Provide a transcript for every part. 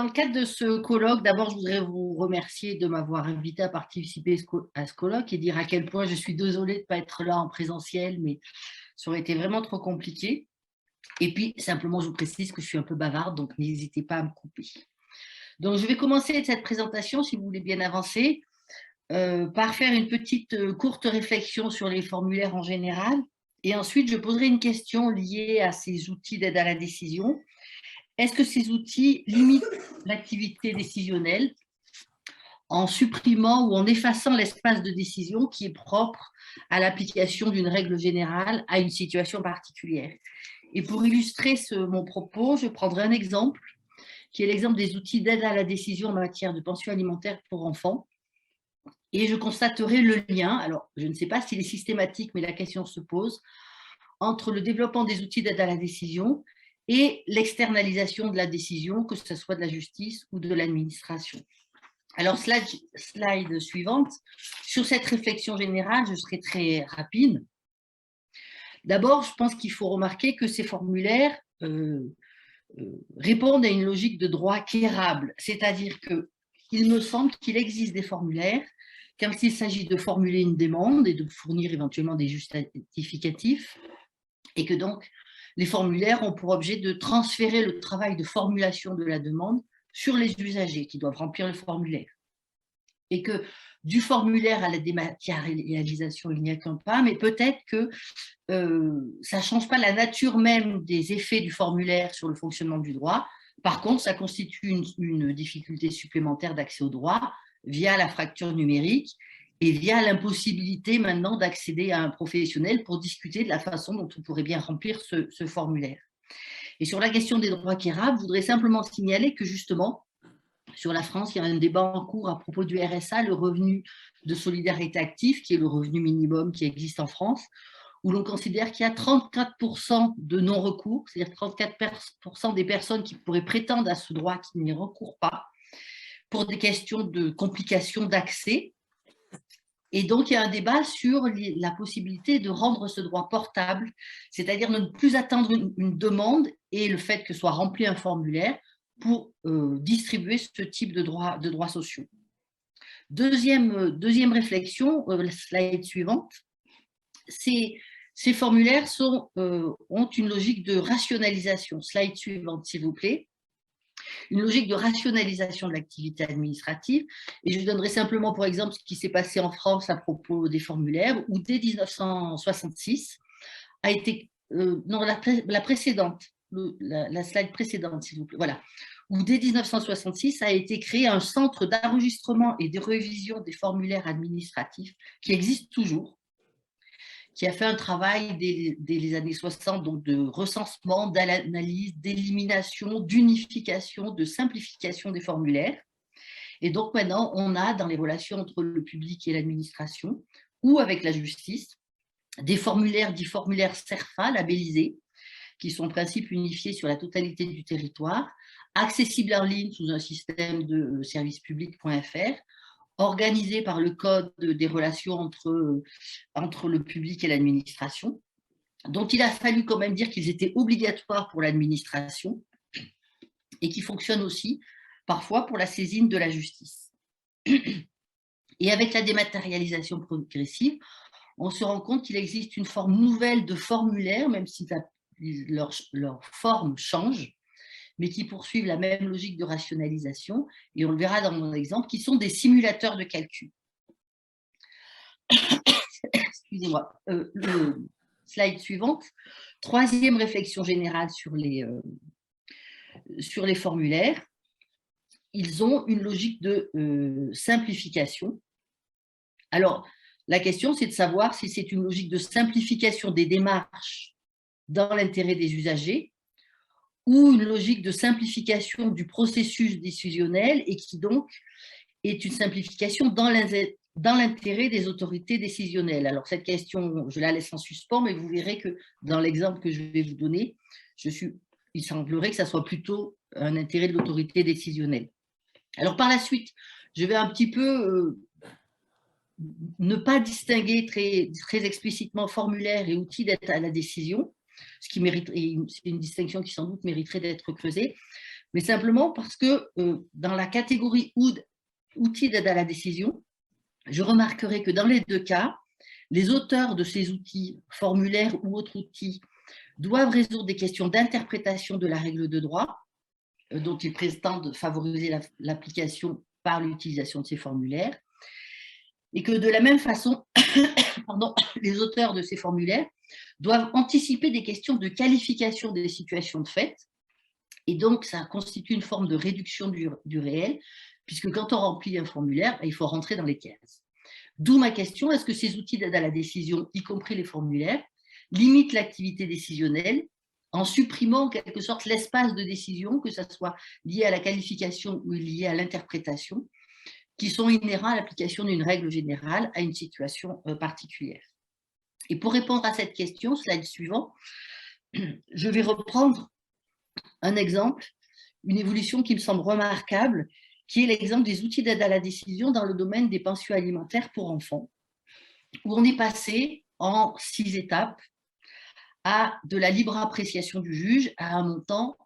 dans le cadre de ce colloque, d'abord, je voudrais vous remercier de m'avoir invité à participer à ce colloque et dire à quel point je suis désolée de ne pas être là en présentiel, mais ça aurait été vraiment trop compliqué. Et puis, simplement, je vous précise que je suis un peu bavarde, donc n'hésitez pas à me couper. Donc, je vais commencer cette présentation, si vous voulez bien avancer, par faire une petite courte réflexion sur les formulaires en général. Et ensuite, je poserai une question liée à ces outils d'aide à la décision. Est-ce que ces outils limitent l'activité décisionnelle en supprimant ou en effaçant l'espace de décision qui est propre à l'application d'une règle générale à une situation particulière? Et pour illustrer mon propos, je prendrai un exemple, qui est l'exemple des outils d'aide à la décision en matière de pension alimentaire pour enfants. Et je constaterai le lien, alors je ne sais pas s'il est systématique, mais la question se pose, entre le développement des outils d'aide à la décision et l'externalisation de la décision, que ce soit de la justice ou de l'administration. Alors, slide suivante. Sur cette réflexion générale, je serai très rapide. D'abord, je pense qu'il faut remarquer que ces formulaires répondent à une logique de droit quérable, c'est-à-dire qu'il me semble qu'il existe des formulaires quand il s'agit de formuler une demande et de fournir éventuellement des justificatifs, et que donc les formulaires ont pour objet de transférer le travail de formulation de la demande sur les usagers qui doivent remplir le formulaire. Et que du formulaire à la dématérialisation, il n'y a qu'un pas, mais peut-être que ça ne change pas la nature même des effets du formulaire sur le fonctionnement du droit. Par contre, ça constitue une difficulté supplémentaire d'accès au droit via la fracture numérique et via l'impossibilité maintenant d'accéder à un professionnel pour discuter de la façon dont on pourrait bien remplir ce formulaire. Et sur la question des droits quérables, je voudrais simplement signaler que justement, sur la France, il y a un débat en cours à propos du RSA, le revenu de solidarité active, qui est le revenu minimum qui existe en France, où l'on considère qu'il y a 34% de non-recours, c'est-à-dire 34% des personnes qui pourraient prétendre à ce droit qui n'y recourent pas, pour des questions de complications d'accès. Et donc, il y a un débat sur la possibilité de rendre ce droit portable, c'est-à-dire ne plus attendre une demande et le fait que soit rempli un formulaire pour distribuer ce type de droits sociaux. Deuxième réflexion, la slide suivante, ces formulaires ont une logique de rationalisation. Slide suivante, s'il vous plaît. Une logique de rationalisation de l'activité administrative. Et je donnerai simplement pour exemple ce qui s'est passé en France à propos des formulaires, où dès 1966 a été, non, la précédente, la slide précédente, s'il vous plaît, voilà, où dès 1966 a été créé un centre d'enregistrement et de révision des formulaires administratifs qui existe toujours, qui a fait un travail dès les années 60, donc de recensement, d'analyse, d'élimination, d'unification, de simplification des formulaires. Et donc maintenant, on a dans les relations entre le public et l'administration, ou avec la justice, des formulaires dits formulaires CERFA labellisés, qui sont en principe unifiés sur la totalité du territoire, accessibles en ligne sous un système de servicepublic.fr, organisé par le code des relations entre le public et l'administration, dont il a fallu quand même dire qu'ils étaient obligatoires pour l'administration et qui fonctionnent aussi parfois pour la saisine de la justice. Et avec la dématérialisation progressive, on se rend compte qu'il existe une forme nouvelle de formulaire, même si leur forme change, mais qui poursuivent la même logique de rationalisation, et on le verra dans mon exemple, qui sont des simulateurs de calcul. Excusez-moi. Le slide suivante. Troisième réflexion générale sur les formulaires. Ils ont une logique de simplification. Alors, la question, c'est de savoir si c'est une logique de simplification des démarches dans l'intérêt des usagers ou une logique de simplification du processus décisionnel et qui donc est une simplification dans l'intérêt des autorités décisionnelles. Alors cette question, je la laisse en suspens, mais vous verrez que dans l'exemple que je vais vous donner, il semblerait que ça soit plutôt un intérêt de l'autorité décisionnelle. Alors par la suite, je vais un petit peu ne pas distinguer très explicitement formulaire et outils d'aide à la décision, ce qui mérite, c'est une distinction qui sans doute mériterait d'être creusée. mais simplement parce que dans la catégorie outils d'aide à la décision, je remarquerai que dans les deux cas, les auteurs de ces outils, formulaires ou autres outils, doivent résoudre des questions d'interprétation de la règle de droit, dont ils prétendent favoriser l'application par l'utilisation de ces formulaires, et que de la même façon, pardon, les auteurs de ces formulaires doivent anticiper des questions de qualification des situations de fait, et donc ça constitue une forme de réduction du réel, puisque quand on remplit un formulaire, il faut rentrer dans les cases. D'où ma question, est-ce que ces outils d'aide à la décision, y compris les formulaires, limitent l'activité décisionnelle en supprimant en quelque sorte l'espace de décision, que ce soit lié à la qualification ou lié à l'interprétation, qui sont inhérents à l'application d'une règle générale à une situation particulière. Et pour répondre à cette question, slide suivant, je vais reprendre un exemple, une évolution qui me semble remarquable, qui est l'exemple des outils d'aide à la décision dans le domaine des pensions alimentaires pour enfants, où on est passé en 6 étapes à de la libre appréciation du juge à un montant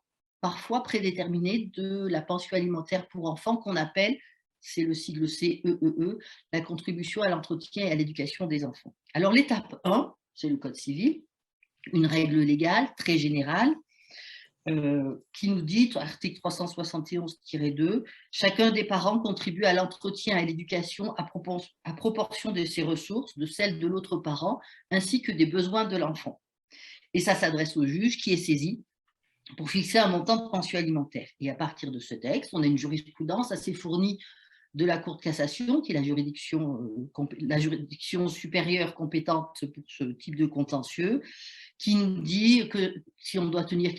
parfois prédéterminé de la pension alimentaire pour enfants qu'on appelle, c'est le sigle CEEE, la contribution à l'entretien et à l'éducation des enfants. Alors l'étape 1, c'est le code civil, une règle légale très générale qui nous dit, article 371-2, chacun des parents contribue à l'entretien et à l'éducation à proportion de ses ressources, de celles de l'autre parent, ainsi que des besoins de l'enfant. Et ça s'adresse au juge qui est saisi pour fixer un montant de pension alimentaire. Et à partir de ce texte, on a une jurisprudence assez fournie de la Cour de cassation, qui est la juridiction supérieure compétente pour ce type de contentieux, qui nous dit que si on doit tenir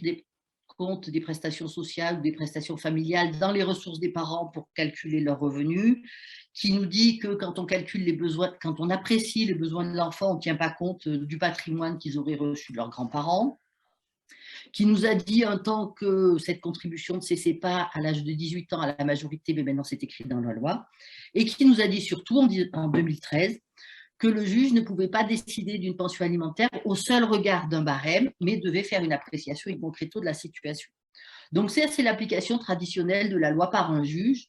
compte des prestations sociales ou des prestations familiales dans les ressources des parents pour calculer leurs revenus, qui nous dit que quand on calcule les besoins, quand on apprécie les besoins de l'enfant, on ne tient pas compte du patrimoine qu'ils auraient reçu de leurs grands-parents, qui nous a dit un temps que cette contribution ne cessait pas à l'âge de 18 ans à la majorité, mais maintenant c'est écrit dans la loi, et qui nous a dit surtout en 2013 que le juge ne pouvait pas décider d'une pension alimentaire au seul regard d'un barème, mais devait faire une appréciation in concreto de la situation. Donc c'est l'application traditionnelle de la loi par un juge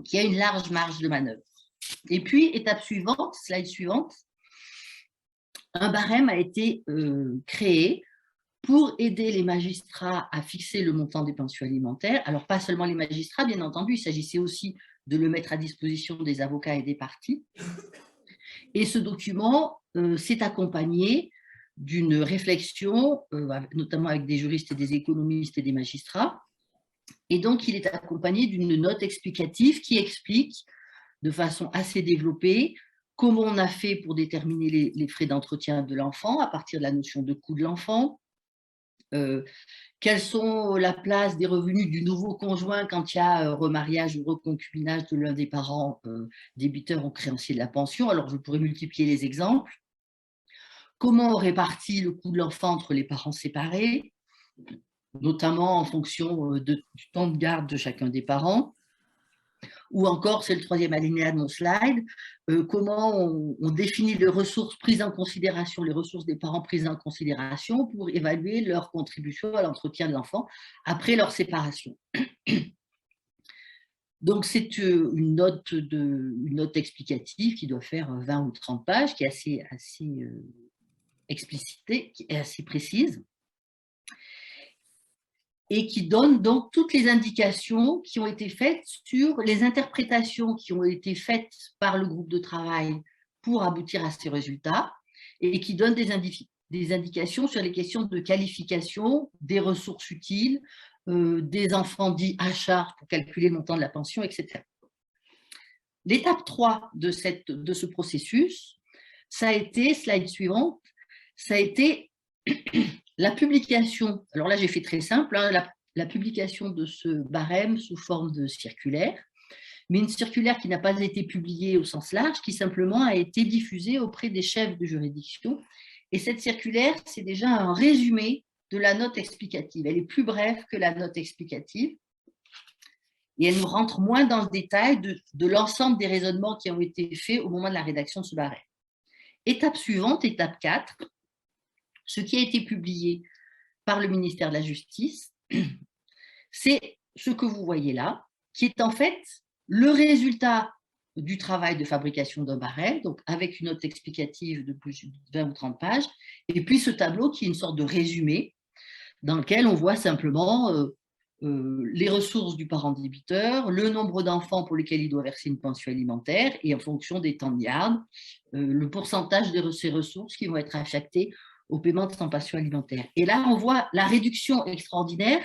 qui a une large marge de manœuvre. Et puis, étape suivante, slide suivante, un barème a été créé pour aider les magistrats à fixer le montant des pensions alimentaires. Alors, pas seulement les magistrats, bien entendu, il s'agissait aussi de le mettre à disposition des avocats et des parties. Et ce document s'est accompagné d'une réflexion, notamment avec des juristes et des économistes et des magistrats. Et donc, il est accompagné d'une note explicative qui explique de façon assez développée comment on a fait pour déterminer les frais d'entretien de l'enfant à partir de la notion de coût de l'enfant, quelles sont la place des revenus du nouveau conjoint quand il y a remariage ou reconcubinage de l'un des parents débiteurs ou créanciers de la pension. Alors, je pourrais multiplier les exemples. Comment on répartit le coût de l'enfant entre les parents séparés, notamment en fonction du temps de garde de chacun des parents. Ou encore, c'est le troisième alinéa de mon slide, comment on définit les ressources prises en considération, les ressources des parents prises en considération pour évaluer leur contribution à l'entretien de l'enfant après leur séparation. Donc, c'est une note explicative qui doit faire 20 ou 30 pages, qui est assez explicitée, qui est assez précise, et qui donne donc toutes les indications qui ont été faites sur les interprétations qui ont été faites par le groupe de travail pour aboutir à ces résultats, et qui donne des indications sur les questions de qualification, des ressources utiles, des enfants dits à charge pour calculer le montant de la pension, etc. L'étape 3 de ce processus, ça a été, slide suivante, ça a été la publication. Alors là, j'ai fait très simple, hein, la publication de ce barème sous forme de circulaire, mais une circulaire qui n'a pas été publiée au sens large, qui simplement a été diffusée auprès des chefs de juridiction. Et cette circulaire, c'est déjà un résumé de la note explicative. Elle est plus brève que la note explicative. Et elle nous rentre moins dans le détail de l'ensemble des raisonnements qui ont été faits au moment de la rédaction de ce barème. Étape suivante, étape 4, ce qui a été publié par le ministère de la Justice, c'est ce que vous voyez là, qui est en fait le résultat du travail de fabrication d'un barème, donc avec une note explicative de plus de 20 ou 30 pages, et puis ce tableau qui est une sorte de résumé dans lequel on voit simplement les ressources du parent débiteur, le nombre d'enfants pour lesquels il doit verser une pension alimentaire, et en fonction des temps de garde, le pourcentage de ces ressources qui vont être affectées au paiement de son pension alimentaire. Et là, on voit la réduction extraordinaire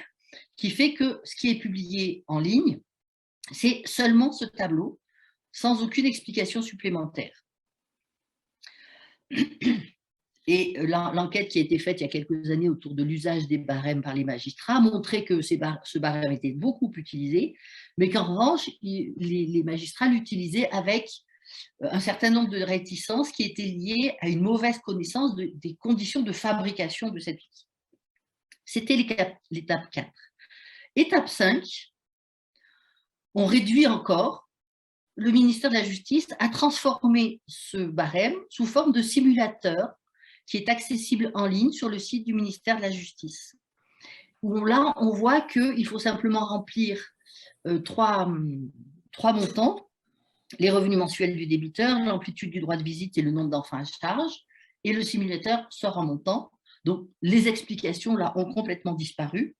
qui fait que ce qui est publié en ligne, c'est seulement ce tableau, sans aucune explication supplémentaire. Et l'enquête qui a été faite il y a quelques années autour de l'usage des barèmes par les magistrats montrait que ce barème était beaucoup utilisé, mais qu'en revanche, les magistrats l'utilisaient avec un certain nombre de réticences qui étaient liées à une mauvaise connaissance des conditions de fabrication de cet outil. C'était l'étape 4. Étape 5, on réduit encore. Le ministère de la Justice a transformé ce barème sous forme de simulateur qui est accessible en ligne sur le site du ministère de la Justice. Où là, on voit qu'il faut simplement remplir trois montants, les revenus mensuels du débiteur, l'amplitude du droit de visite et le nombre d'enfants à charge, et le simulateur sort en montant. Donc, les explications, là, ont complètement disparu.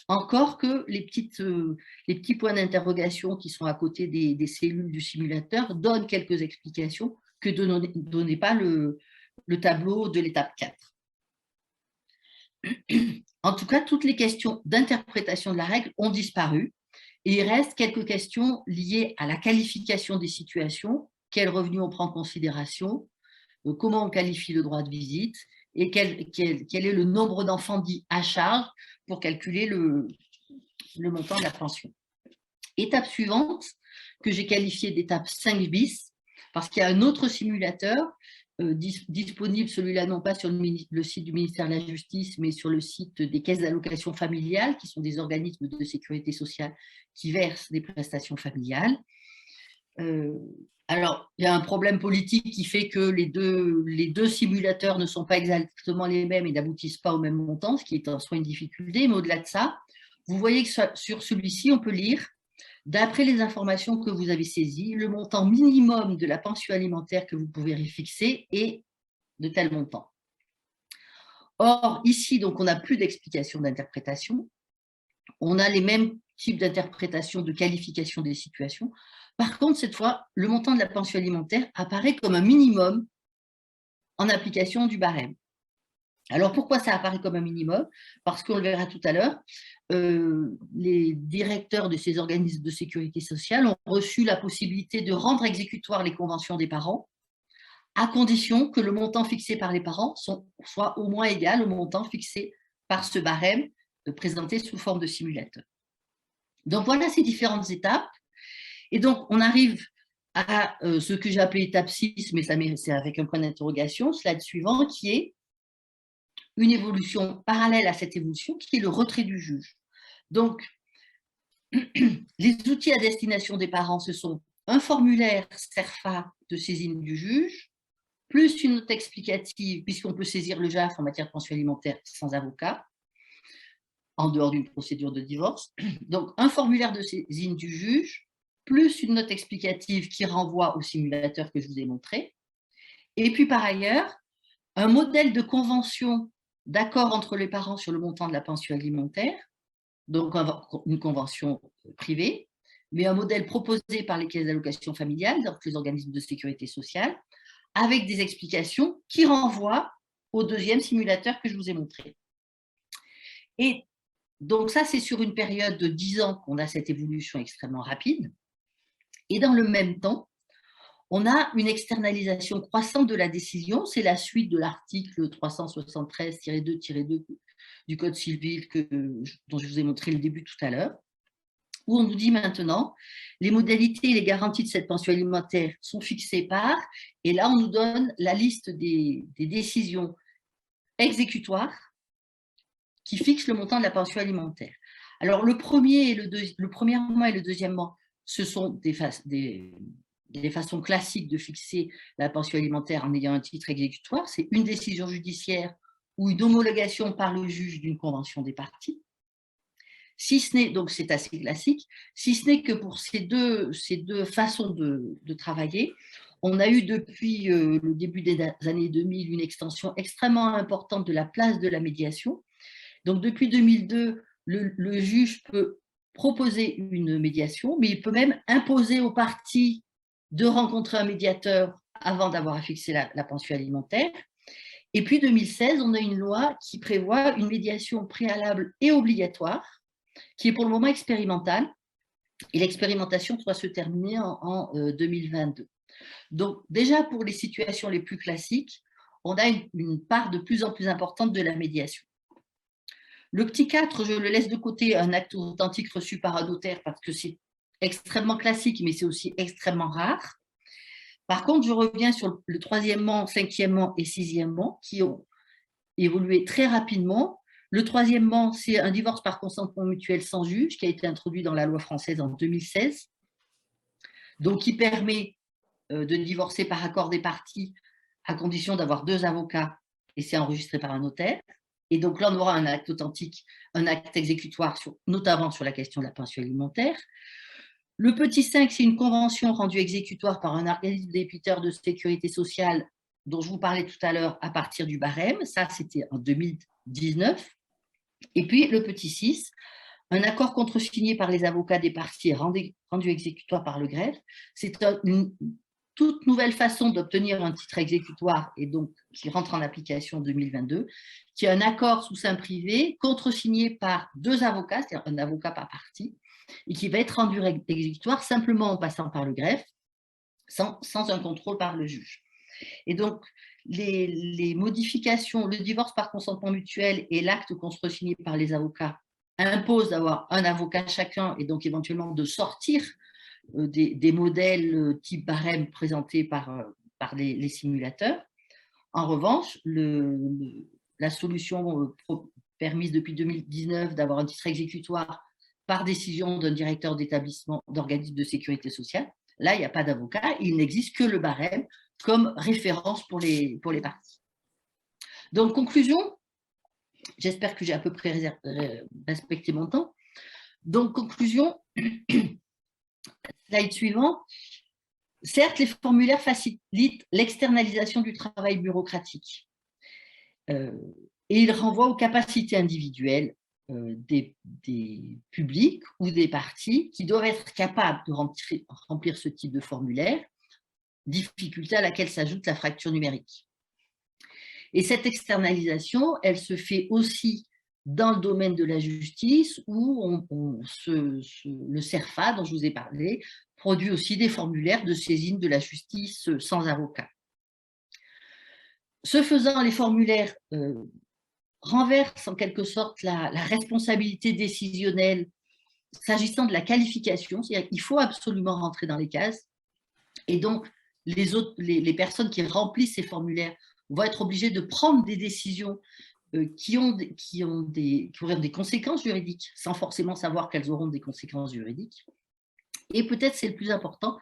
Encore que les petits points d'interrogation qui sont à côté des cellules du simulateur donnent quelques explications que ne donnait pas le tableau de l'étape 4. En tout cas, toutes les questions d'interprétation de la règle ont disparu et il reste quelques questions liées à la qualification des situations, quel revenu on prend en considération, comment on qualifie le droit de visite et quel est le nombre d'enfants dits à charge pour calculer le montant de la pension. Étape suivante, que j'ai qualifiée d'étape 5 bis, parce qu'il y a un autre simulateur disponible, celui-là non pas sur le site du ministère de la Justice, mais sur le site des caisses d'allocation familiale, qui sont des organismes de sécurité sociale qui versent des prestations familiales. Alors, il y a un problème politique qui fait que les deux simulateurs ne sont pas exactement les mêmes et n'aboutissent pas au même montant, ce qui est en soi une difficulté. Mais au-delà de ça, vous voyez que sur celui-ci, on peut lire, d'après les informations que vous avez saisies, le montant minimum de la pension alimentaire que vous pouvez fixer est de tel montant. Or, ici, donc, on n'a plus d'explication d'interprétation. On a les mêmes types d'interprétation, de qualification des situations. Par contre, cette fois, le montant de la pension alimentaire apparaît comme un minimum en application du barème. Alors, pourquoi ça apparaît comme un minimum? Parce qu'on le verra tout à l'heure, les directeurs de ces organismes de sécurité sociale ont reçu la possibilité de rendre exécutoires les conventions des parents, à condition que le montant fixé par les parents soit au moins égal au montant fixé par ce barème présenté sous forme de simulateur. Donc, voilà ces différentes étapes. Et donc, on arrive à ce que j'ai appelé étape 6, mais c'est avec un point d'interrogation, slide suivant, qui est une évolution parallèle à cette évolution, qui est le retrait du juge. Donc, les outils à destination des parents, ce sont un formulaire CERFA de saisine du juge, plus une note explicative, puisqu'on peut saisir le JAF en matière de pension alimentaire sans avocat, en dehors d'une procédure de divorce. Donc, un formulaire de saisine du juge, plus une note explicative qui renvoie au simulateur que je vous ai montré. Et puis, par ailleurs, un modèle de convention d'accord entre les parents sur le montant de la pension alimentaire, donc une convention privée, mais un modèle proposé par les caisses d'allocation familiale, donc les organismes de sécurité sociale, avec des explications qui renvoient au deuxième simulateur que je vous ai montré. Et donc ça, c'est sur une période de 10 ans qu'on a cette évolution extrêmement rapide. Et dans le même temps, on a une externalisation croissante de la décision. C'est la suite de l'article 373-2-2 du Code civil dont je vous ai montré le début tout à l'heure, où on nous dit maintenant, les modalités et les garanties de cette pension alimentaire sont fixées par, et là on nous donne la liste des décisions exécutoires qui fixent le montant de la pension alimentaire. Alors le premièrement et le deuxièmement, ce sont des façons classiques de fixer la pension alimentaire en ayant un titre exécutoire. C'est une décision judiciaire ou une homologation par le juge d'une convention des parties. si ce n'est, donc c'est assez classique, si ce n'est que pour ces deux façons de travailler, on a eu depuis le début des années 2000 une extension extrêmement importante de la place de la médiation. Donc depuis 2002, le juge peut proposer une médiation, mais il peut même imposer aux parties de rencontrer un médiateur avant d'avoir à fixer la pension alimentaire. Et puis 2016, on a une loi qui prévoit une médiation préalable et obligatoire, qui est pour le moment expérimentale, et l'expérimentation doit se terminer en 2022. Donc déjà pour les situations les plus classiques, on a une part de plus en plus importante de la médiation. Le petit 4, je le laisse de côté, un acte authentique reçu par un notaire, parce que c'est extrêmement classique, mais c'est aussi extrêmement rare. Par contre, je reviens sur le troisièmement, cinquièmement et sixièmement, qui ont évolué très rapidement. Le troisièmement, c'est un divorce par consentement mutuel sans juge, qui a été introduit dans la loi française en 2016, donc qui permet de divorcer par accord des parties, à condition d'avoir 2 avocats, et c'est enregistré par un notaire. Et donc là, on aura un acte authentique, un acte exécutoire, notamment sur la question de la pension alimentaire. Le petit 5, c'est une convention rendue exécutoire par un organisme débiteur de sécurité sociale dont je vous parlais tout à l'heure à partir du barème. Ça, c'était en 2019. Et puis le petit 6, un accord contresigné par les avocats des parties rendu exécutoire par le greffe. C'est une toute nouvelle façon d'obtenir un titre exécutoire et donc qui rentre en application en 2022, qui est un accord sous seing privé contresigné par 2 avocats, c'est-à-dire un avocat par partie, et qui va être rendu exécutoire simplement en passant par le greffe, sans un contrôle par le juge. Et donc, les modifications, le divorce par consentement mutuel et l'acte contresigné par les avocats imposent d'avoir un avocat chacun et donc éventuellement de sortir des modèles type barème présentés par les simulateurs. En revanche, la solution permise depuis 2019 d'avoir un titre exécutoire par décision d'un directeur d'établissement d'organisme de sécurité sociale, là, il n'y a pas d'avocat, il n'existe que le barème comme référence pour les parties. Donc, conclusion, j'espère que j'ai à peu près respecté mon temps. Donc, conclusion, slide suivant. Certes, les formulaires facilitent l'externalisation du travail bureaucratique et ils renvoient aux capacités individuelles des publics ou des parties qui doivent être capables de remplir ce type de formulaire, difficulté à laquelle s'ajoute la fracture numérique. Et cette externalisation, elle se fait aussi dans le domaine de la justice où le CERFA, dont je vous ai parlé, produit aussi des formulaires de saisine de la justice sans avocat. Ce faisant, les formulaires renversent en quelque sorte la responsabilité décisionnelle s'agissant de la qualification, c'est-à-dire qu'il faut absolument rentrer dans les cases, et donc les personnes qui remplissent ces formulaires vont être obligées de prendre des décisions qui auront des conséquences juridiques, sans forcément savoir qu'elles auront des conséquences juridiques. Et peut-être c'est le plus important,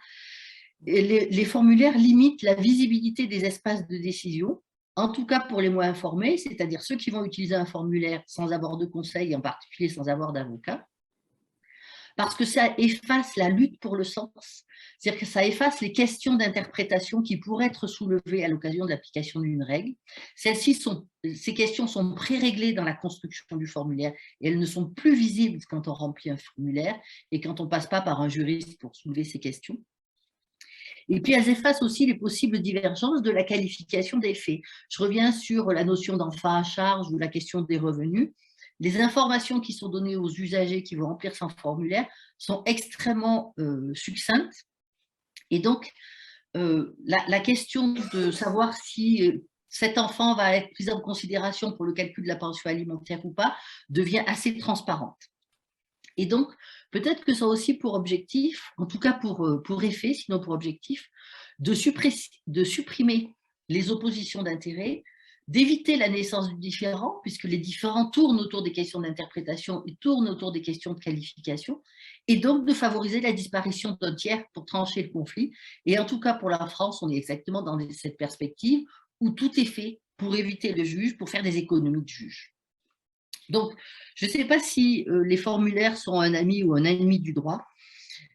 les formulaires limitent la visibilité des espaces de décision, en tout cas pour les moins informés, c'est-à-dire ceux qui vont utiliser un formulaire sans avoir de conseil, en particulier sans avoir d'avocat, parce que ça efface la lutte pour le sens, c'est-à-dire que ça efface les questions d'interprétation qui pourraient être soulevées à l'occasion de l'application d'une règle. Ces questions sont pré-réglées dans la construction du formulaire et elles ne sont plus visibles quand on remplit un formulaire et quand on ne passe pas par un juriste pour soulever ces questions. Et puis, elles effacent aussi les possibles divergences de la qualification des faits. Je reviens sur la notion d'enfant à charge ou la question des revenus. Les informations qui sont données aux usagers qui vont remplir son formulaire sont extrêmement succinctes. Et donc, la question de savoir si cet enfant va être pris en considération pour le calcul de la pension alimentaire ou pas devient assez transparente. Et donc, peut-être que ça a aussi pour objectif, en tout cas pour effet, sinon pour objectif, de supprimer les oppositions d'intérêt, d'éviter la naissance du différend, puisque les différends tournent autour des questions d'interprétation et tournent autour des questions de qualification, et donc de favoriser la disparition d'un tiers pour trancher le conflit. Et en tout cas, pour la France, on est exactement dans cette perspective où tout est fait pour éviter le juge, pour faire des économies de juge. Donc, je ne sais pas si les formulaires sont un ami ou un ennemi du droit,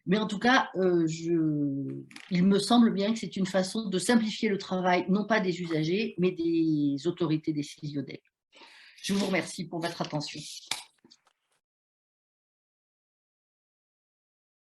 mais en tout cas, il me semble bien que c'est une façon de simplifier le travail, non pas des usagers, mais des autorités décisionnelles. Je vous remercie pour votre attention.